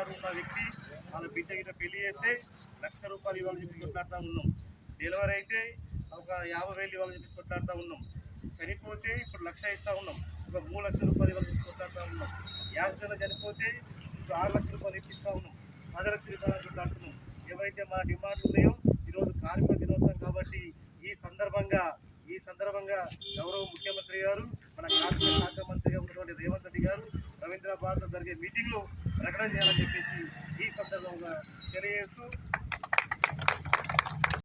Card ఉన్న వ్యక్తి వాళ్ళ బిడ్డ గిట్ట పెళ్లి చేస్తే ₹1,00,000 ఇవ్వాలని చెప్పి కొట్లాడుతూ ఉన్నాం. డెలివరీ అయితే ఒక 50,000 ఇవ్వాలని చెప్పి కొట్లాడుతూ ఉన్నాం. చనిపోతే ఇప్పుడు 1,00,000 ఇస్తూ ఉన్నాం. ఒక ₹3,00,000 ఇవ్వాలని చెప్పి కొట్లాడుతూ ఉన్నాం. యాక్సిడెంట్లో చనిపోతే ఇప్పుడు ₹6,00,000 ఇప్పిస్తూ ఉన్నాం. 10,00,000 ఇవ్వాలని కొట్లాడుతున్నాం. ఏవైతే మా డిమాండ్స్ ఉన్నాయో ఈరోజు కార్మిక దినోత్సవం కాబట్టి ఈ సందర్భంగా గౌరవ ముఖ్యమంత్రి గారు, మన కార్మిక శాఖ మంత్రిగా ఉన్నటువంటి రేవంత్ రెడ్డి గారు రవీంద్రాబాద్లో జరిగే మీటింగ్లో ప్రకటన చేయాలని చెప్పేసి ఈ సందర్భంగా తెలియజేస్తూ